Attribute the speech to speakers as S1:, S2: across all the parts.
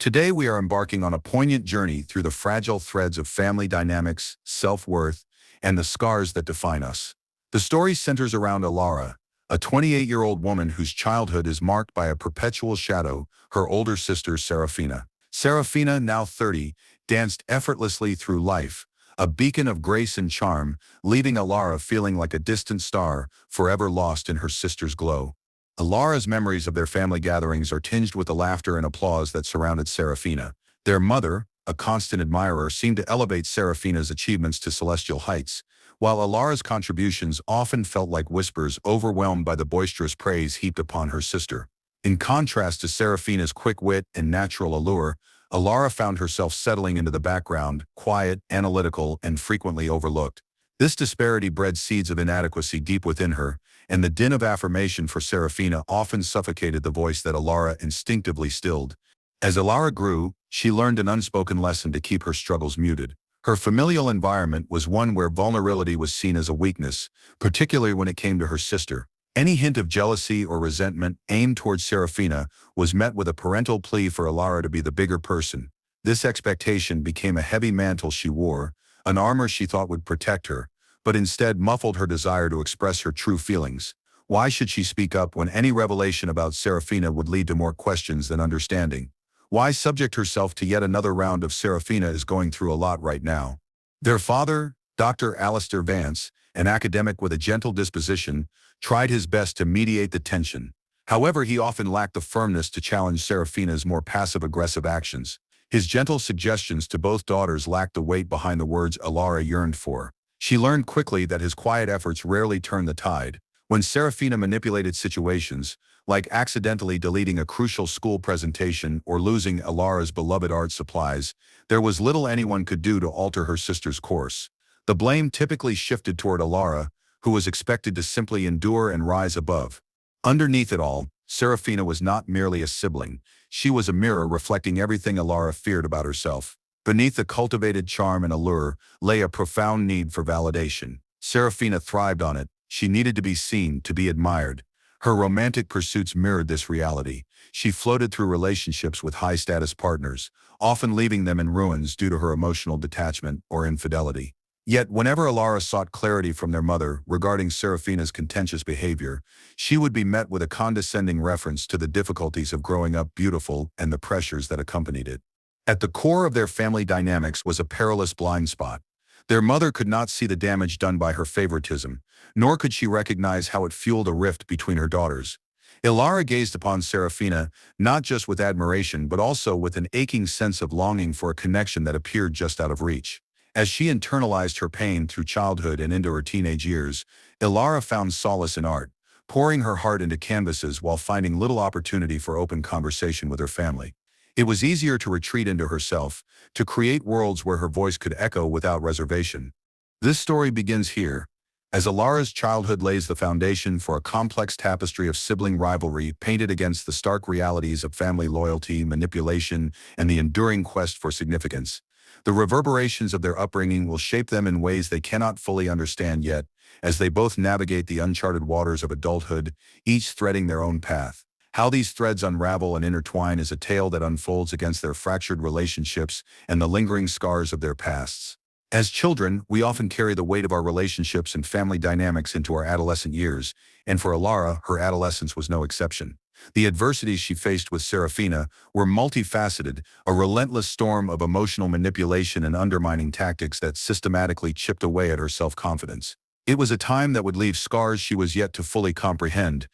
S1: Today we are embarking on a poignant journey through the fragile threads of family dynamics, self-worth, and the scars that define us. The story centers around Alara, a 28-year-old woman whose childhood is marked by a perpetual shadow, her older sister Serafina. Serafina, now 30, danced effortlessly through life, a beacon of grace and charm, leaving Alara feeling like a distant star, forever lost in her sister's glow. Alara's memories of their family gatherings are tinged with the laughter and applause that surrounded Serafina. Their mother, a constant admirer, seemed to elevate Serafina's achievements to celestial heights, while Alara's contributions often felt like whispers overwhelmed by the boisterous praise heaped upon her sister. In contrast to Serafina's quick wit and natural allure, Alara found herself settling into the background, quiet, analytical, and frequently overlooked. This disparity bred seeds of inadequacy deep within her, and the din of affirmation for Serafina often suffocated the voice that Alara instinctively stilled. As Alara grew, she learned an unspoken lesson to keep her struggles muted. Her familial environment was one where vulnerability was seen as a weakness, particularly when it came to her sister. Any hint of jealousy or resentment aimed towards Serafina was met with a parental plea for Alara to be the bigger person. This expectation became a heavy mantle she wore, an armor she thought would protect her, but instead muffled her desire to express her true feelings. Why should she speak up when any revelation about Serafina would lead to more questions than understanding? Why subject herself to yet another round of Serafina is going through a lot right now? Their father, Dr. Alistair Vance, an academic with a gentle disposition, tried his best to mediate the tension. However, he often lacked the firmness to challenge Serafina's more passive-aggressive actions. His gentle suggestions to both daughters lacked the weight behind the words Alara yearned for. She learned quickly that his quiet efforts rarely turned the tide. When Serafina manipulated situations, like accidentally deleting a crucial school presentation or losing Alara's beloved art supplies, there was little anyone could do to alter her sister's course. The blame typically shifted toward Alara, who was expected to simply endure and rise above. Underneath it all, Serafina was not merely a sibling. She was a mirror reflecting everything Alara feared about herself. Beneath the cultivated charm and allure lay a profound need for validation. Serafina thrived on it. She needed to be seen, to be admired. Her romantic pursuits mirrored this reality. She floated through relationships with high-status partners, often leaving them in ruins due to her emotional detachment or infidelity. Yet, whenever Alara sought clarity from their mother regarding Serafina's contentious behavior, she would be met with a condescending reference to the difficulties of growing up beautiful and the pressures that accompanied it. At the core of their family dynamics was a perilous blind spot. Their mother could not see the damage done by her favoritism, nor could she recognize how it fueled a rift between her daughters. Alara gazed upon Serafina not just with admiration but also with an aching sense of longing for a connection that appeared just out of reach. As she internalized her pain through childhood and into her teenage years, Alara found solace in art, pouring her heart into canvases while finding little opportunity for open conversation with her family. It was easier to retreat into herself, to create worlds where her voice could echo without reservation. This story begins here, as Alara's childhood lays the foundation for a complex tapestry of sibling rivalry painted against the stark realities of family loyalty, manipulation, and the enduring quest for significance. The reverberations of their upbringing will shape them in ways they cannot fully understand yet, as they both navigate the uncharted waters of adulthood, each threading their own path. How these threads unravel and intertwine is a tale that unfolds against their fractured relationships and the lingering scars of their pasts. As children, we often carry the weight of our relationships and family dynamics into our adolescent years, and for Alara, her adolescence was no exception. The adversities she faced with Serafina were multifaceted, a relentless storm of emotional manipulation and undermining tactics that systematically chipped away at her self-confidence. It was a time that would leave scars she was yet to fully comprehend.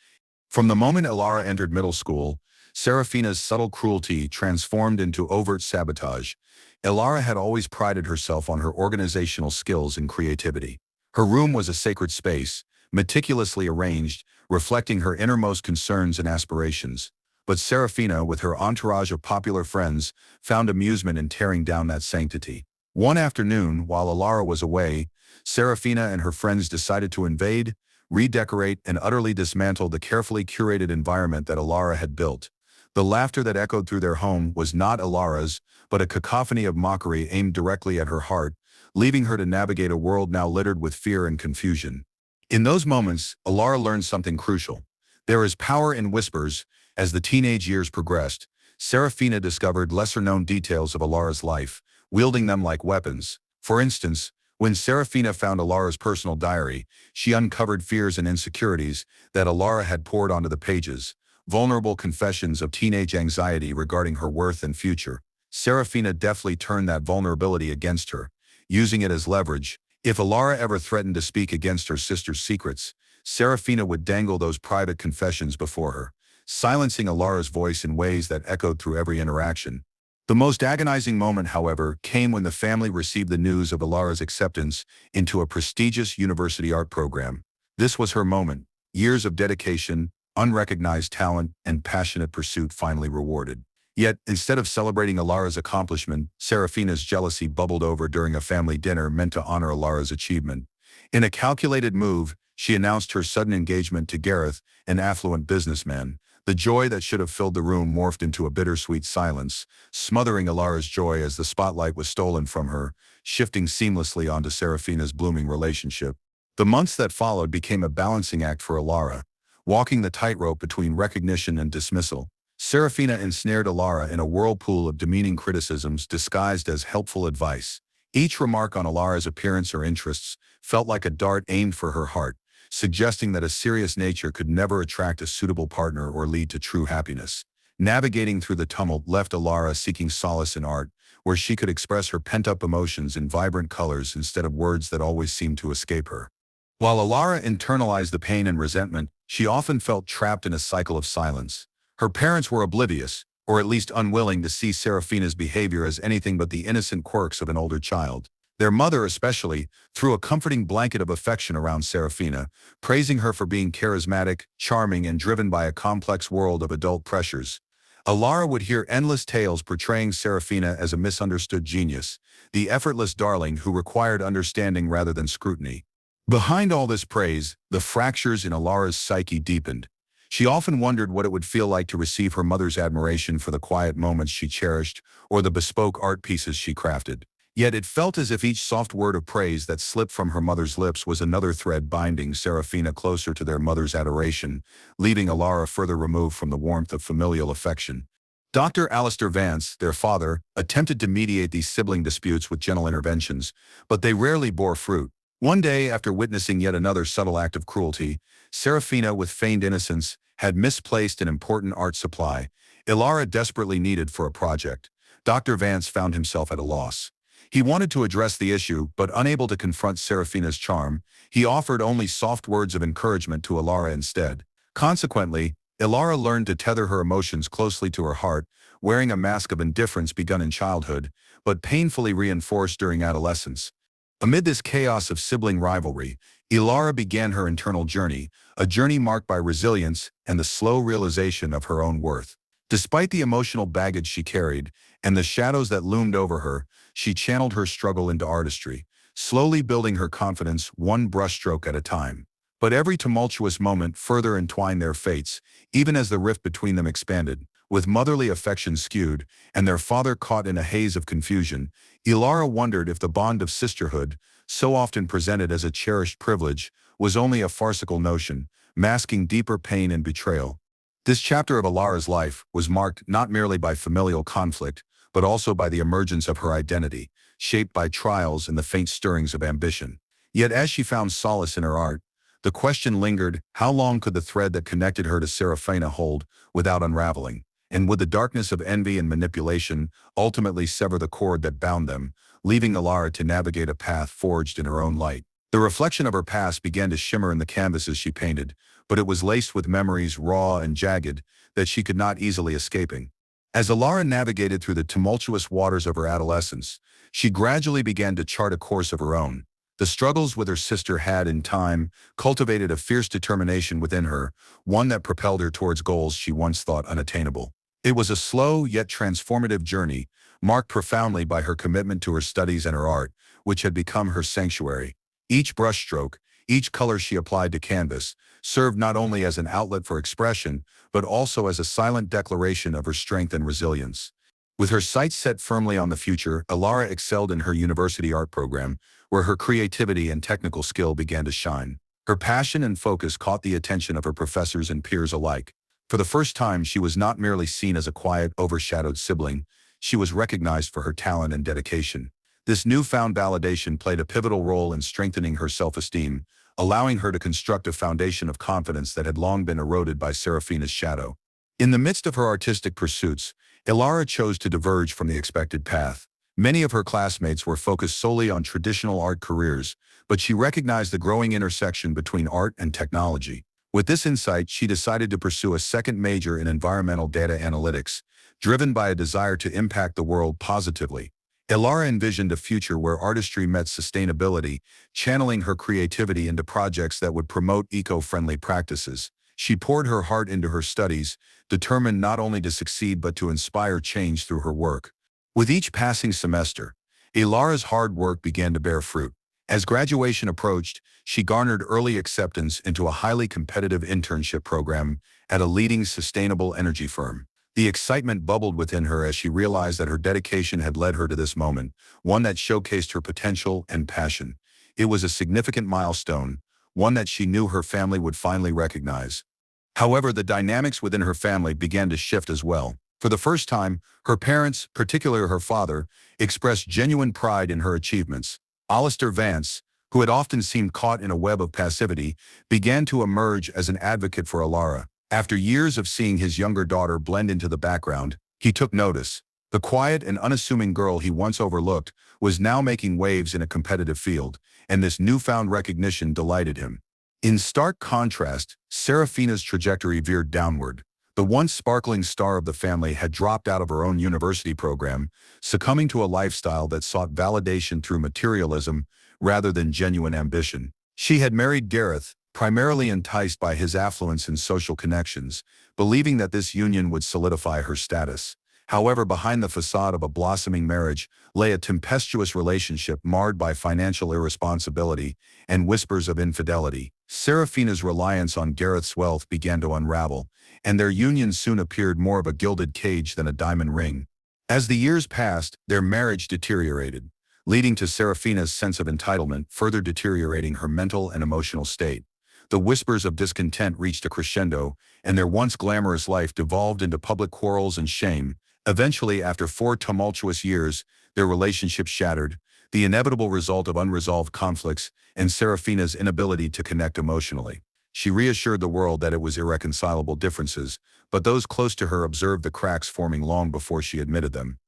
S1: From the moment Alara entered middle school, Serafina's subtle cruelty transformed into overt sabotage. Alara had always prided herself on her organizational skills and creativity. Her room was a sacred space, meticulously arranged, reflecting her innermost concerns and aspirations. But Serafina, with her entourage of popular friends, found amusement in tearing down that sanctity. One afternoon, while Alara was away, Serafina and her friends decided to invade, redecorate, and utterly dismantle the carefully curated environment that Alara had built. The laughter that echoed through their home was not Alara's, but a cacophony of mockery aimed directly at her heart, leaving her to navigate a world now littered with fear and confusion. In those moments, Alara learned something crucial. There is power in whispers. As the teenage years progressed, Serafina discovered lesser-known details of Alara's life, wielding them like weapons. For instance, when Serafina found Alara's personal diary, she uncovered fears and insecurities that Alara had poured onto the pages, vulnerable confessions of teenage anxiety regarding her worth and future. Serafina deftly turned that vulnerability against her, using it as leverage. If Alara ever threatened to speak against her sister's secrets, Serafina would dangle those private confessions before her, silencing Alara's voice in ways that echoed through every interaction. The most agonizing moment, however, came when the family received the news of Alara's acceptance into a prestigious university art program. This was her moment. Years of dedication, unrecognized talent, and passionate pursuit finally rewarded. Yet, instead of celebrating Alara's accomplishment, Serafina's jealousy bubbled over during a family dinner meant to honor Alara's achievement. In a calculated move, she announced her sudden engagement to Gareth, an affluent businessman. The joy that should have filled the room morphed into a bittersweet silence, smothering Alara's joy as the spotlight was stolen from her, shifting seamlessly onto Serafina's blooming relationship. The months that followed became a balancing act for Alara, walking the tightrope between recognition and dismissal. Serafina ensnared Alara in a whirlpool of demeaning criticisms disguised as helpful advice. Each remark on Alara's appearance or interests felt like a dart aimed for her heart, suggesting that a serious nature could never attract a suitable partner or lead to true happiness. Navigating through the tumult left Alara seeking solace in art, where she could express her pent-up emotions in vibrant colors instead of words that always seemed to escape her. While Alara internalized the pain and resentment, she often felt trapped in a cycle of silence. Her parents were oblivious, or at least unwilling to see Serafina's behavior as anything but the innocent quirks of an older child. Their mother especially threw a comforting blanket of affection around Serafina, praising her for being charismatic, charming, and driven by a complex world of adult pressures. Alara would hear endless tales portraying Serafina as a misunderstood genius, the effortless darling who required understanding rather than scrutiny. Behind all this praise, the fractures in Alara's psyche deepened. She often wondered what it would feel like to receive her mother's admiration for the quiet moments she cherished or the bespoke art pieces she crafted. Yet it felt as if each soft word of praise that slipped from her mother's lips was another thread binding Serafina closer to their mother's adoration, leaving Alara further removed from the warmth of familial affection. Dr. Alistair Vance, their father, attempted to mediate these sibling disputes with gentle interventions, but they rarely bore fruit. One day, after witnessing yet another subtle act of cruelty, Serafina, with feigned innocence, had misplaced an important art supply Alara desperately needed for a project. Dr. Vance found himself at a loss. He wanted to address the issue, but unable to confront Serafina's charm, he offered only soft words of encouragement to Alara instead. Consequently, Alara learned to tether her emotions closely to her heart, wearing a mask of indifference begun in childhood, but painfully reinforced during adolescence. Amid this chaos of sibling rivalry, Alara began her internal journey, a journey marked by resilience and the slow realization of her own worth. Despite the emotional baggage she carried and the shadows that loomed over her, she channeled her struggle into artistry, slowly building her confidence one brushstroke at a time. But every tumultuous moment further entwined their fates, even as the rift between them expanded. With motherly affection skewed and their father caught in a haze of confusion, Alara wondered if the bond of sisterhood, so often presented as a cherished privilege, was only a farcical notion, masking deeper pain and betrayal. This chapter of Alara's life was marked not merely by familial conflict, but also by the emergence of her identity, shaped by trials and the faint stirrings of ambition. Yet as she found solace in her art, the question lingered: how long could the thread that connected her to Serafina hold without unraveling? And would the darkness of envy and manipulation ultimately sever the cord that bound them, leaving Alara to navigate a path forged in her own light? The reflection of her past began to shimmer in the canvases she painted, but it was laced with memories raw and jagged that she could not easily escaping. As Alara navigated through the tumultuous waters of her adolescence, she gradually began to chart a course of her own. The struggles with her sister had, in time, cultivated a fierce determination within her, one that propelled her towards goals she once thought unattainable. It was a slow yet transformative journey, marked profoundly by her commitment to her studies and her art, which had become her sanctuary. Each brushstroke, each color she applied to canvas, served not only as an outlet for expression, but also as a silent declaration of her strength and resilience. With her sights set firmly on the future, Alara excelled in her university art program, where her creativity and technical skill began to shine. Her passion and focus caught the attention of her professors and peers alike. For the first time, she was not merely seen as a quiet, overshadowed sibling. She was recognized for her talent and dedication. This newfound validation played a pivotal role in strengthening her self-esteem, allowing her to construct a foundation of confidence that had long been eroded by Serafina's shadow. In the midst of her artistic pursuits, Ilara chose to diverge from the expected path. Many of her classmates were focused solely on traditional art careers, but she recognized the growing intersection between art and technology. With this insight, she decided to pursue a second major in environmental data analytics, driven by a desire to impact the world positively. Ilara envisioned a future where artistry met sustainability, channeling her creativity into projects that would promote eco-friendly practices. She poured her heart into her studies, determined not only to succeed but to inspire change through her work. With each passing semester, Ilara's hard work began to bear fruit. As graduation approached, she garnered early acceptance into a highly competitive internship program at a leading sustainable energy firm. The excitement bubbled within her as she realized that her dedication had led her to this moment, one that showcased her potential and passion. It was a significant milestone, one that she knew her family would finally recognize. However, the dynamics within her family began to shift as well. For the first time, her parents, particularly her father, expressed genuine pride in her achievements. Alistair Vance, who had often seemed caught in a web of passivity, began to emerge as an advocate for Ilara. After years of seeing his younger daughter blend into the background, he took notice. The quiet and unassuming girl he once overlooked was now making waves in a competitive field, and this newfound recognition delighted him. In stark contrast, Serafina's trajectory veered downward. The once sparkling star of the family had dropped out of her own university program, succumbing to a lifestyle that sought validation through materialism rather than genuine ambition. She had married Gareth, primarily enticed by his affluence and social connections, believing that this union would solidify her status. However, behind the facade of a blossoming marriage lay a tempestuous relationship marred by financial irresponsibility and whispers of infidelity. Serafina's reliance on Gareth's wealth began to unravel, and their union soon appeared more of a gilded cage than a diamond ring. As the years passed, their marriage deteriorated, leading to Serafina's sense of entitlement, further deteriorating her mental and emotional state. The whispers of discontent reached a crescendo, and their once glamorous life devolved into public quarrels and shame. Eventually, after 4 tumultuous years, their relationship shattered, the inevitable result of unresolved conflicts and Serafina's inability to connect emotionally. She reassured the world that it was irreconcilable differences, but those close to her observed the cracks forming long before she admitted them.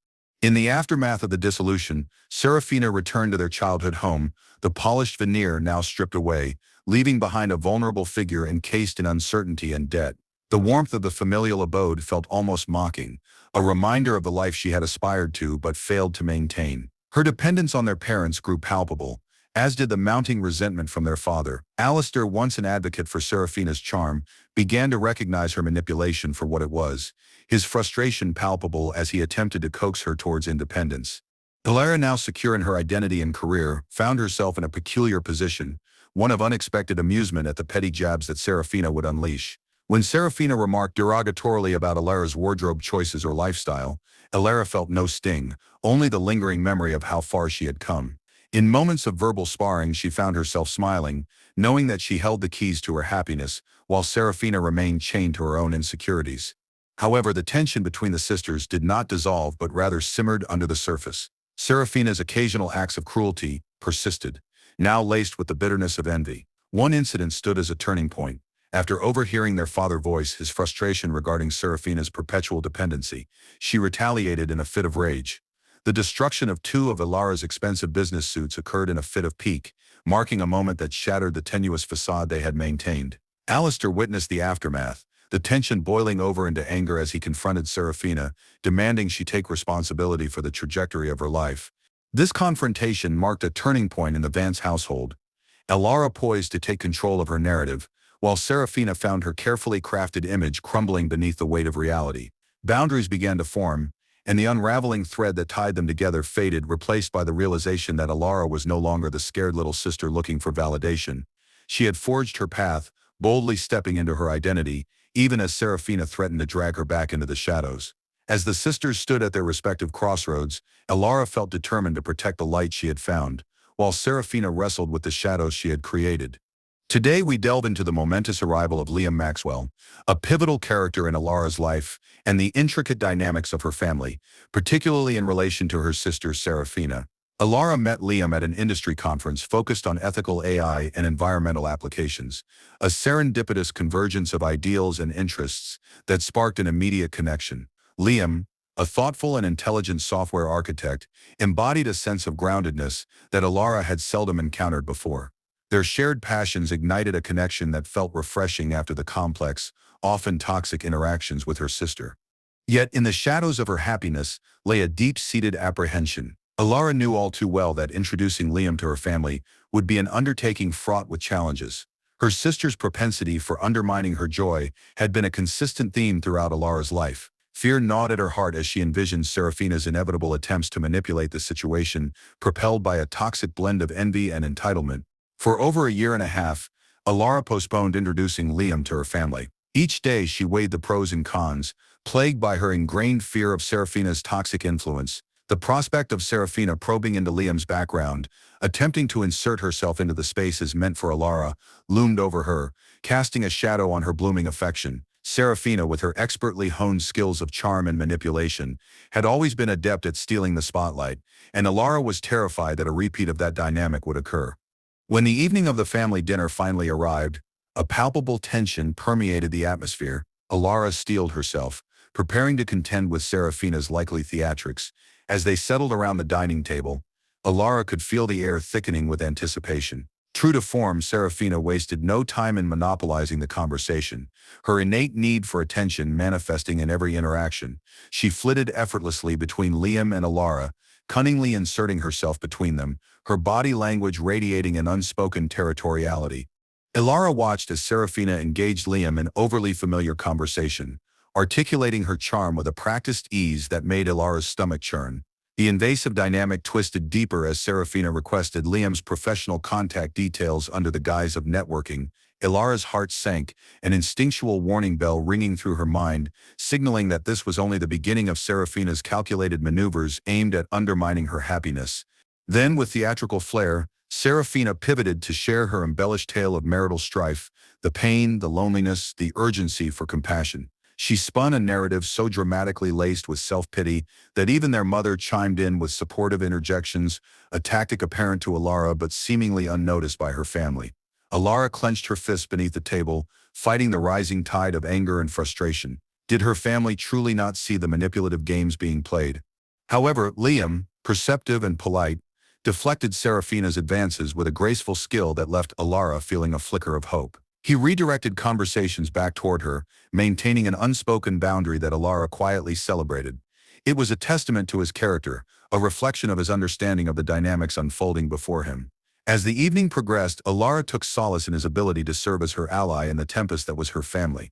S1: In the aftermath of the dissolution, Serafina returned to their childhood home, the polished veneer now stripped away, leaving behind a vulnerable figure encased in uncertainty and debt. The warmth of the familial abode felt almost mocking, a reminder of the life she had aspired to but failed to maintain. Her dependence on their parents grew palpable, as did the mounting resentment from their father. Alistair, once an advocate for Serafina's charm, began to recognize her manipulation for what it was, his frustration palpable as he attempted to coax her towards independence. Ilara, now secure in her identity and career, found herself in a peculiar position, one of unexpected amusement at the petty jabs that Serafina would unleash. When Serafina remarked derogatorily about Ilara's wardrobe choices or lifestyle, Ilara felt no sting, only the lingering memory of how far she had come. In moments of verbal sparring, she found herself smiling, knowing that she held the keys to her happiness, while Serafina remained chained to her own insecurities. However, the tension between the sisters did not dissolve but rather simmered under the surface. Serafina's occasional acts of cruelty persisted, now laced with the bitterness of envy. One incident stood as a turning point. After overhearing their father voice his frustration regarding Serafina's perpetual dependency, she retaliated in a fit of rage. The destruction of 2 of Ilara's expensive business suits occurred in a fit of pique, marking a moment that shattered the tenuous facade they had maintained. Alistair witnessed the aftermath, the tension boiling over into anger as he confronted Serafina, demanding she take responsibility for the trajectory of her life. This confrontation marked a turning point in the Vance household. Ilara poised to take control of her narrative, while Serafina found her carefully crafted image crumbling beneath the weight of reality. Boundaries began to form, and the unraveling thread that tied them together faded, replaced by the realization that Ilara was no longer the scared little sister looking for validation. She had forged her path, boldly stepping into her identity, even as Serafina threatened to drag her back into the shadows. As the sisters stood at their respective crossroads, Ilara felt determined to protect the light she had found, while Serafina wrestled with the shadows she had created. Today we delve into the momentous arrival of Liam Maxwell, a pivotal character in Alara's life, and the intricate dynamics of her family, particularly in relation to her sister Serafina. Alara met Liam at an industry conference focused on ethical AI and environmental applications, a serendipitous convergence of ideals and interests that sparked an immediate connection. Liam, a thoughtful and intelligent software architect, embodied a sense of groundedness that Alara had seldom encountered before. Their shared passions ignited a connection that felt refreshing after the complex, often toxic interactions with her sister. Yet in the shadows of her happiness lay a deep-seated apprehension. Alara knew all too well that introducing Liam to her family would be an undertaking fraught with challenges. Her sister's propensity for undermining her joy had been a consistent theme throughout Alara's life. Fear gnawed at her heart as she envisioned Serafina's inevitable attempts to manipulate the situation, propelled by a toxic blend of envy and entitlement. For over a year and a half, Alara postponed introducing Liam to her family. Each day she weighed the pros and cons, plagued by her ingrained fear of Serafina's toxic influence. The prospect of Serafina probing into Liam's background, attempting to insert herself into the spaces meant for Alara, loomed over her, casting a shadow on her blooming affection. Serafina, with her expertly honed skills of charm and manipulation, had always been adept at stealing the spotlight, and Alara was terrified that a repeat of that dynamic would occur. When the evening of the family dinner finally arrived, a palpable tension permeated the atmosphere. Alara steeled herself, preparing to contend with Serafina's likely theatrics. As they settled around the dining table, Alara could feel the air thickening with anticipation. True to form, Serafina wasted no time in monopolizing the conversation, her innate need for attention manifesting in every interaction. She flitted effortlessly between Liam and Alara, cunningly inserting herself between them, her body language radiating an unspoken territoriality. Alara watched as Serafina engaged Liam in overly familiar conversation, articulating her charm with a practiced ease that made Alara's stomach churn. The invasive dynamic twisted deeper as Serafina requested Liam's professional contact details under the guise of networking. Alara's heart sank, an instinctual warning bell ringing through her mind, signaling that this was only the beginning of Serafina's calculated maneuvers aimed at undermining her happiness. Then, with theatrical flair, Serafina pivoted to share her embellished tale of marital strife, the pain, the loneliness, the urgency for compassion. She spun a narrative so dramatically laced with self-pity that even their mother chimed in with supportive interjections, a tactic apparent to Alara but seemingly unnoticed by her family. Alara clenched her fists beneath the table, fighting the rising tide of anger and frustration. Did her family truly not see the manipulative games being played? However, Liam, perceptive and polite, deflected Serafina's advances with a graceful skill that left Alara feeling a flicker of hope. He redirected conversations back toward her, maintaining an unspoken boundary that Alara quietly celebrated. It was a testament to his character, a reflection of his understanding of the dynamics unfolding before him. As the evening progressed, Alara took solace in his ability to serve as her ally in the tempest that was her family.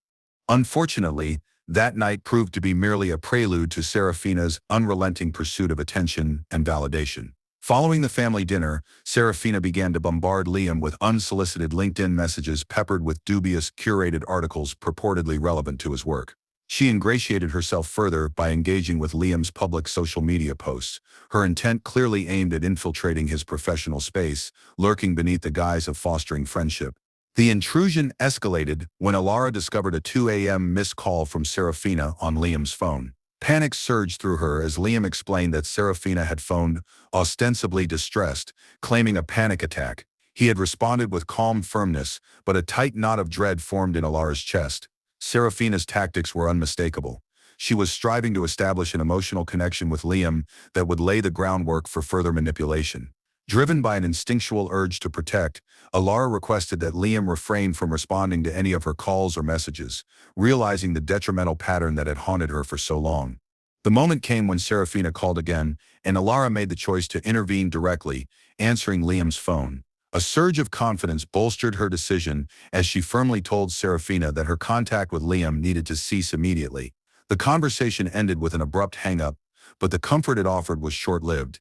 S1: Unfortunately, that night proved to be merely a prelude to Serafina's unrelenting pursuit of attention and validation. Following the family dinner, Serafina began to bombard Liam with unsolicited LinkedIn messages peppered with dubious, curated articles purportedly relevant to his work. She ingratiated herself further by engaging with Liam's public social media posts, her intent clearly aimed at infiltrating his professional space, lurking beneath the guise of fostering friendship. The intrusion escalated when Alara discovered a 2 a.m. missed call from Serafina on Liam's phone. Panic surged through her as Liam explained that Serafina had phoned, ostensibly distressed, claiming a panic attack. He had responded with calm firmness, but a tight knot of dread formed in Alara's chest. Serafina's tactics were unmistakable. She was striving to establish an emotional connection with Liam that would lay the groundwork for further manipulation. Driven by an instinctual urge to protect, Alara requested that Liam refrain from responding to any of her calls or messages, realizing the detrimental pattern that had haunted her for so long. The moment came when Serafina called again, and Alara made the choice to intervene directly, answering Liam's phone. A surge of confidence bolstered her decision as she firmly told Serafina that her contact with Liam needed to cease immediately. The conversation ended with an abrupt hang-up, but the comfort it offered was short-lived.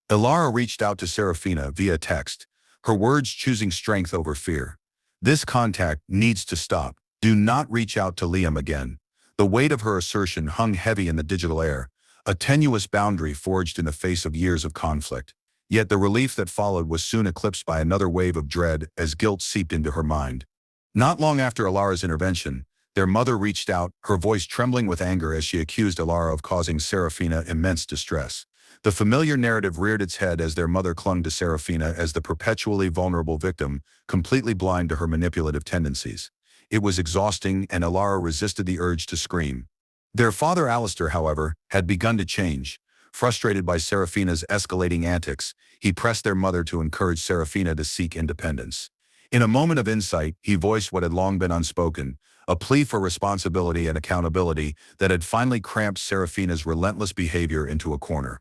S1: Alara reached out to Serafina via text, her words choosing strength over fear. "This contact needs to stop. Do not reach out to Liam again." The weight of her assertion hung heavy in the digital air, a tenuous boundary forged in the face of years of conflict. Yet the relief that followed was soon eclipsed by another wave of dread as guilt seeped into her mind. Not long after Alara's intervention, their mother reached out, her voice trembling with anger as she accused Alara of causing Serafina immense distress. The familiar narrative reared its head as their mother clung to Serafina as the perpetually vulnerable victim, completely blind to her manipulative tendencies. It was exhausting, and Alara resisted the urge to scream. Their father Alistair, however, had begun to change. Frustrated by Serafina's escalating antics, he pressed their mother to encourage Serafina to seek independence. In a moment of insight, he voiced what had long been unspoken, a plea for responsibility and accountability that had finally cramped Serafina's relentless behavior into a corner.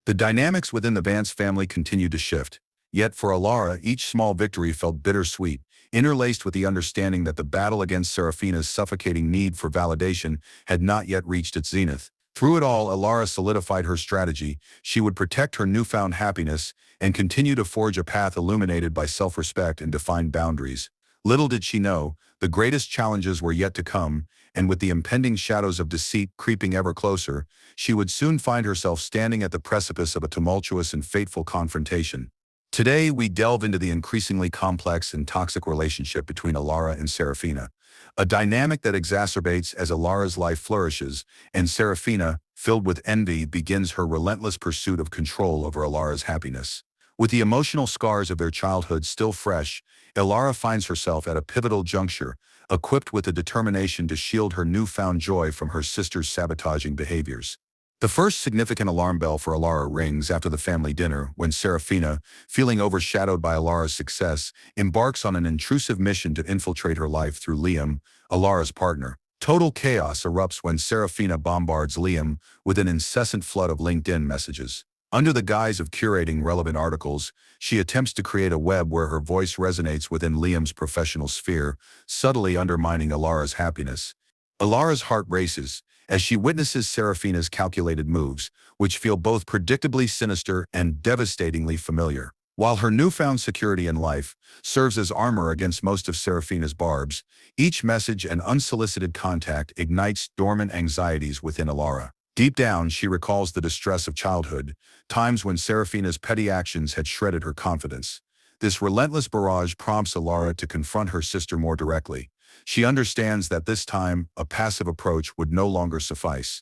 S1: The dynamics within the Vance family continued to shift, yet for Alara each small victory felt bittersweet, interlaced with the understanding that the battle against Serafina's suffocating need for validation had not yet reached its zenith. Through it all, Alara solidified her strategy. She would protect her newfound happiness and continue to forge a path illuminated by self-respect and defined boundaries. Little did she know, the greatest challenges were yet to come, and with the impending shadows of deceit creeping ever closer, she would soon find herself standing at the precipice of a tumultuous and fateful confrontation. Today, we delve into the increasingly complex and toxic relationship between Alara and Serafina, a dynamic that exacerbates as Alara's life flourishes, and Serafina, filled with envy, begins her relentless pursuit of control over Alara's happiness. With the emotional scars of their childhood still fresh, Alara finds herself at a pivotal juncture, equipped with the determination to shield her newfound joy from her sister's sabotaging behaviors. The first significant alarm bell for Alara rings after the family dinner when Serafina, feeling overshadowed by Alara's success, embarks on an intrusive mission to infiltrate her life through Liam, Alara's partner. Total chaos erupts when Serafina bombards Liam with an incessant flood of LinkedIn messages. Under the guise of curating relevant articles, she attempts to create a web where her voice resonates within Liam's professional sphere, subtly undermining Alara's happiness. Alara's heart races as she witnesses Serafina's calculated moves, which feel both predictably sinister and devastatingly familiar. While her newfound security in life serves as armor against most of Serafina's barbs, each message and unsolicited contact ignites dormant anxieties within Alara. Deep down, she recalls the distress of childhood, times when Serafina's petty actions had shredded her confidence. This relentless barrage prompts Alara to confront her sister more directly. She understands that this time, a passive approach would no longer suffice.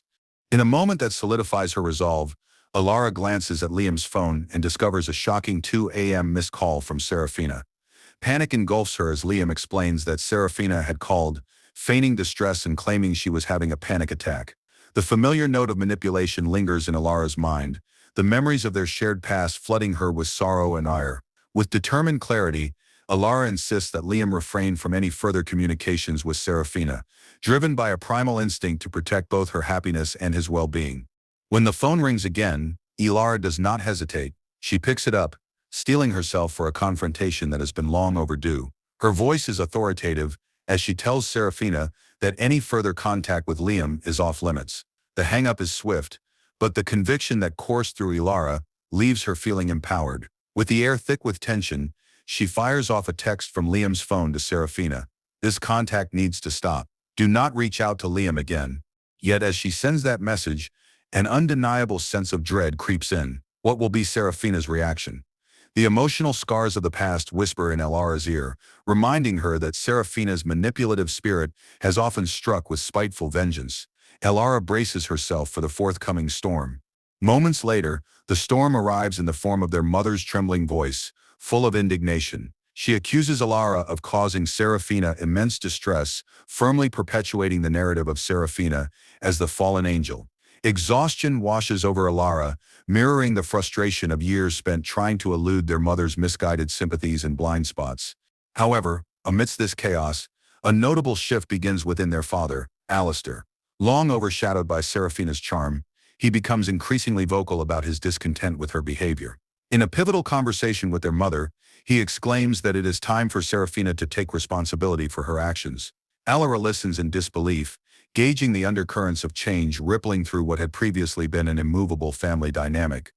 S1: In a moment that solidifies her resolve, Alara glances at Liam's phone and discovers a shocking 2 a.m. missed call from Serafina. Panic engulfs her as Liam explains that Serafina had called, feigning distress and claiming she was having a panic attack. The familiar note of manipulation lingers in Alara's mind, the memories of their shared past flooding her with sorrow and ire. With determined clarity, Alara insists that Liam refrain from any further communications with Serafina, driven by a primal instinct to protect both her happiness and his well-being. When the phone rings again, Alara does not hesitate. She picks it up, steeling herself for a confrontation that has been long overdue. Her voice is authoritative as she tells Serafina that any further contact with Liam is off-limits. The hang-up is swift, but the conviction that coursed through Alara leaves her feeling empowered. With the air thick with tension, she fires off a text from Liam's phone to Serafina. This contact needs to stop. Do not reach out to Liam again. Yet as she sends that message, an undeniable sense of dread creeps in. What will be Serafina's reaction? The emotional scars of the past whisper in Alara's ear, reminding her that Serafina's manipulative spirit has often struck with spiteful vengeance. Alara braces herself for the forthcoming storm. Moments later, the storm arrives in the form of their mother's trembling voice, full of indignation. She accuses Alara of causing Serafina immense distress, firmly perpetuating the narrative of Serafina as the fallen angel. Exhaustion washes over Alara, mirroring the frustration of years spent trying to elude their mother's misguided sympathies and blind spots. However, amidst this chaos, a notable shift begins within their father, Alistair. Long overshadowed by Serafina's charm, he becomes increasingly vocal about his discontent with her behavior. In a pivotal conversation with their mother, he exclaims that it is time for Serafina to take responsibility for her actions. Alara listens in disbelief, gauging the undercurrents of change rippling through what had previously been an immovable family dynamic.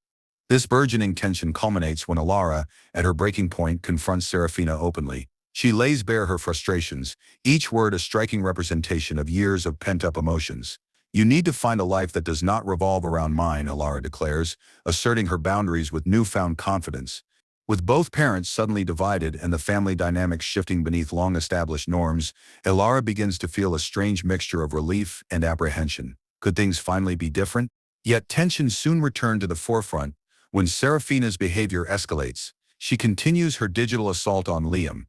S1: This burgeoning tension culminates when Alara, at her breaking point, confronts Serafina openly. She lays bare her frustrations, each word a striking representation of years of pent-up emotions. You need to find a life that does not revolve around mine, Alara declares, asserting her boundaries with newfound confidence. With both parents suddenly divided and the family dynamics shifting beneath long-established norms, Alara begins to feel a strange mixture of relief and apprehension. Could things finally be different? Yet tensions soon return to the forefront when Serafina's behavior escalates. She continues her digital assault on Liam,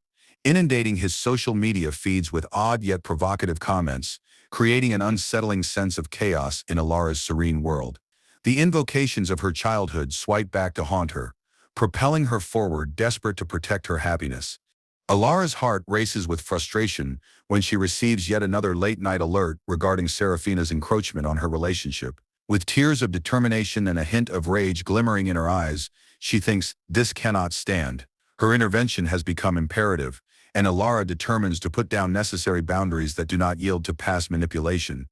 S1: inundating his social media feeds with odd yet provocative comments, creating an unsettling sense of chaos in Alara's serene world. The invocations of her childhood swipe back to haunt her, propelling her forward, desperate to protect her happiness. Alara's heart races with frustration when she receives yet another late-night alert regarding Serafina's encroachment on her relationship. With tears of determination and a hint of rage glimmering in her eyes, she thinks, "This cannot stand." Her intervention has become imperative, and Alara determines to put down necessary boundaries that do not yield to past manipulation.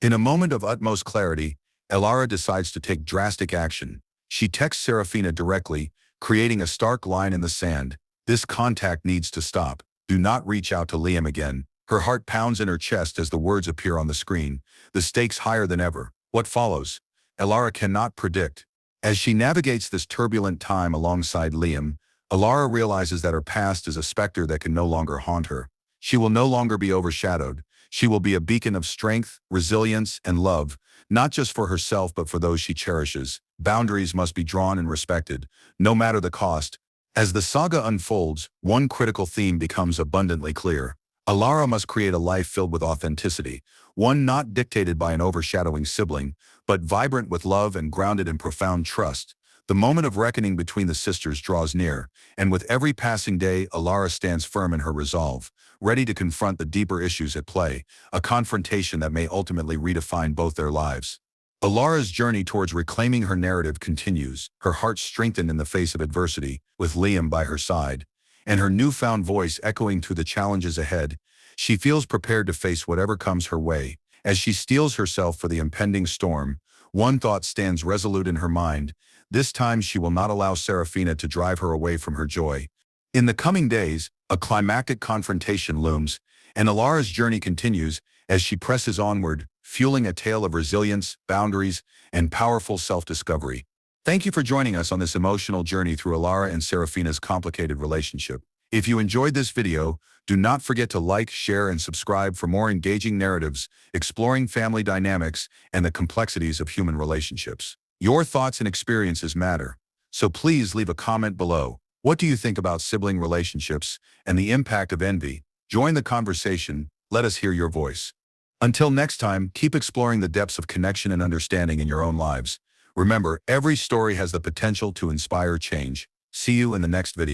S1: In a moment of utmost clarity, Alara decides to take drastic action. She texts Serafina directly, creating a stark line in the sand. "This contact needs to stop. Do not reach out to Liam again." Her heart pounds in her chest as the words appear on the screen, the stakes higher than ever. What follows? Alara cannot predict. As she navigates this turbulent time alongside Liam, Alara realizes that her past is a specter that can no longer haunt her. She will no longer be overshadowed. She will be a beacon of strength, resilience, and love, not just for herself but for those she cherishes. Boundaries must be drawn and respected, no matter the cost. As the saga unfolds, one critical theme becomes abundantly clear. Alara must create a life filled with authenticity, one not dictated by an overshadowing sibling, but vibrant with love and grounded in profound trust. The moment of reckoning between the sisters draws near, and with every passing day, Alara stands firm in her resolve, ready to confront the deeper issues at play, a confrontation that may ultimately redefine both their lives. Alara's journey towards reclaiming her narrative continues, her heart strengthened in the face of adversity, with Liam by her side, and her newfound voice echoing through the challenges ahead. She feels prepared to face whatever comes her way. As she steels herself for the impending storm, one thought stands resolute in her mind. This time she will not allow Serafina to drive her away from her joy. In the coming days, a climactic confrontation looms, and Alara's journey continues as she presses onward, fueling a tale of resilience, boundaries, and powerful self-discovery. Thank you for joining us on this emotional journey through Alara and Serafina's complicated relationship. If you enjoyed this video, do not forget to like, share, and subscribe for more engaging narratives exploring family dynamics and the complexities of human relationships. Your thoughts and experiences matter, so please leave a comment below. What do you think about sibling relationships and the impact of envy? Join the conversation. Let us hear your voice. Until next time, keep exploring the depths of connection and understanding in your own lives. Remember, every story has the potential to inspire change. See you in the next video.